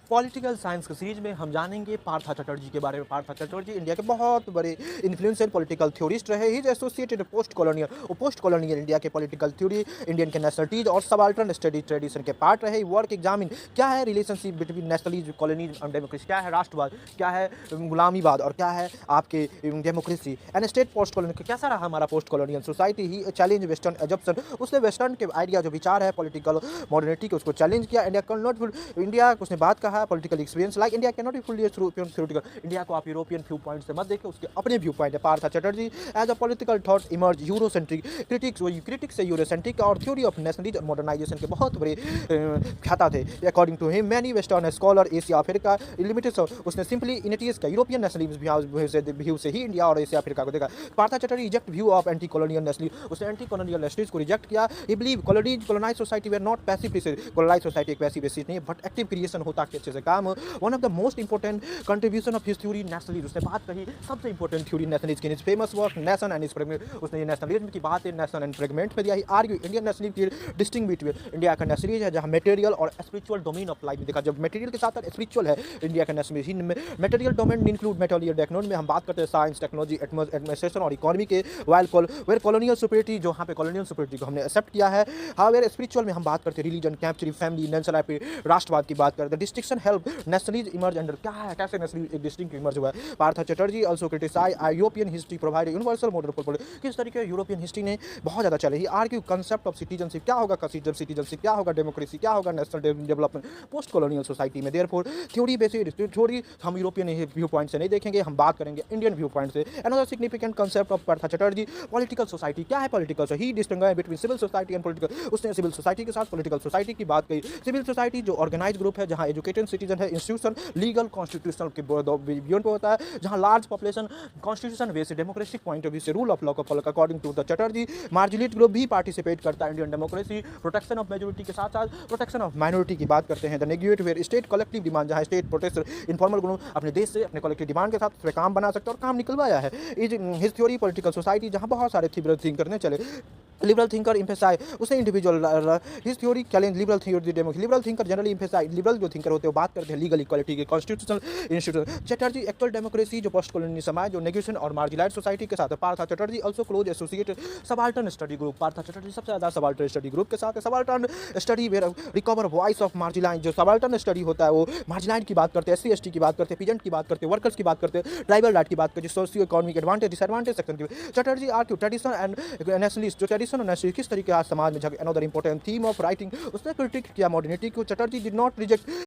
Political science की series में हम जानेंगे पार्था चटर्जी के बारे में। पार्था चटर्जी इंडिया के बहुत बड़े इन्फ्लुएंशियल पॉलिटिकल थ्योरिस्ट रहे। He is associated post colonial India के पॉलिटिकल थ्योरी, इंडियन के नेशनलिटीज और सबाल्टर्न स्टडी ट्रेडिशन के पार्ट रहे। वर्क एग्जामिन क्या है relationship between nationalism, colonies and democracy, क्या है राष्ट्रवाद, क्या है गुलामीवाद और क्या है आपके democracy and state post colonial, कैसा रहा हमारा पोस्ट कॉलोनियल सोसाइटी। ही चैलेंज वेस्टर्न एजप्शन, उसने वेस्टर्न के आइडिया जो विचार है पॉलिटिकल मॉडर्निटी के उसको चैलेंज किया। इंडिया उसने बात कहा political experience like India can not be fully through theoretical, India को आप यूरोपियन व्यू पॉइंट से मत देखें, उसके अपने व्यू पॉइंट है। Partha Chatterjee as a political thought emerge Eurocentric critics, वो क्रिटिक्स से यूरोसेंट्रिक और थ्योरी ऑफ नेशनलिज्म मॉडर्नाइजेशन के बहुत बड़े ख्याता थे। According to him many western scholar Asia Africa limited, उसने सिंपली इनिटीज का यूरोपियन नेशनलिज्म व्यू से ही इंडिया और एशिया अफ्रीका को देखा। Partha Chatterjee reject view of anti colonial nationalism, उसने एंटी कॉलोनियल नेशनलिज्म को रिजेक्ट किया। He believe colonised society were not passive places, colonised society एक पैसिव बेसिस नहीं है बट एक्टिव क्रिएशन होता है अच्छे से काम। One of the most important contribution of his theory nationalism, उसने बात कही सबसे इंपॉर्टेंट थ्योरी नेशनलिज्म की, famous work nation and fragment, उसने ये नेशनलिज्म की बात है नेशन एंड फ्रेगमेंट में दिया। ही आर्ग्यू इंडियन नेशनलिज्म की डिस्टिंग बिटवीन, इंडिया का नेशनलिज्म है जहां मटेरियल और स्पिरिचुअल डोमेन ऑफ लाइफ में देखा, जब मटेरियल के साथ स्पिरिचुअल है इंडिया का nationalism. Material domain include material technology में हम बात करते हैं साइंस टेक्नोलॉजी एडमिनिस्ट्रेशन और इकोनॉमी के, वेयर कॉलोनियल सुपीरियरिटी जो यहाँ पे कॉलोनियल सुपीरियरिटी को हमने एक्सेप्ट किया है। हाउएवर स्पिरिचुअल में हम बात करते हैं रिलीजन, कैप्चरिंग फैमिली, नेशनल राष्ट्रवाद की बात करते हैं। Distinction help nationalism emerge under, क्या है कैसे नेशनलिज्म एक डिस्टिंक्ट इमर्ज हुआ है। Partha Chatterjee also criticise European history provide universal model for, किस तरीके यूरोपियन हिस्ट्री ने बहुत ज़्यादा चले। He argue concept of citizenship, क्या होगा सिटीजनशिप, क्या होगा डेमोक्रेसी, क्या होगा national development post colonial society में। देयरफॉर थ्योरी बेस्ड थ्योरी हम यूरोपियन व्यू पॉइंट से नहीं देखेंगे, हम बात करेंगे इंडियन व्यू पॉइंट से। Another significant concept of Partha Chatterjee political society, क्या है political society, he distinguish between civil society and political, उसने सिविल सोसाइटी के साथ पॉलिटिकल सोसाइटी की बात कही। सिविल सोसाइटी जो ऑर्गेनाइज ग्रुप है जहां एजुकेटेड सिटीजन है, इंस्टीट्यूशन लीगल कॉन्स्टिट्यूशनल के बियॉन्ड पे होता है, जहां लार्ज पॉपुलेशन कॉन्स्टिट्यूशन वे से डेमोक्रेटिक पॉइंट ऑफ व्यू से रूल ऑफ लॉ को follow. According to the Chatterjee marginal group भी पार्टिसिपेट करता है Indian democracy, protection of majority के साथ साथ प्रोटेक्शन ऑफ माइनॉरिटी की बात करते हैं। The negative where state collective demand, जहां स्टेट प्रोटेस्ट इनफॉर्मल ग्रुप अपने देश से अपने कलेक्टिव डिमांड के साथ काम बना सकते हैं और काम निकलवाया है। हिज थ्योरी पॉलिटिकल सोसाइटी, जहां बहुत सारे लिबरल थिंकर ने चले, लिबरल थिंकर एम्फेसाइज, उसने individual his theory challenge liberal theory democracy, liberal thinker generally emphasise, liberal जो थिंकर होते हैं वो बात करते हैं लीगल इक्वालिटी के, constitutional institution. Chatterjee actual democracy जो पोस्ट कॉलोनी समाज जो नेगेशन और मार्जिनलाइज सोसाइटी के साथ है। Partha Chatterjee also close associated subaltern study group, Partha Chatterjee सबसे ज़्यादा सबाल्टर्न स्टडी ग्रुप के साथ है। Subaltern study where recover voice of marginalise, जो सबाल्टर्न स्टडी होता है वो मार्जिनलाइज की बात करते हैं, एससी एसटी की बात करते हैं, पीजेंट की बात करते हैं, वर्कर्स की बात करते हैं, ट्राइबल राइट की बात करते हैं, socio economic advantage disadvantage section की। Chatterjee argue tradition and nationalist, जो ट्रेडिशन और नेशनलिस्ट किस तरीके आज समाज में जगह, another important theme of writing, उसने क्रिटिक किया मॉडर्निटी को। Chatterjee did not reject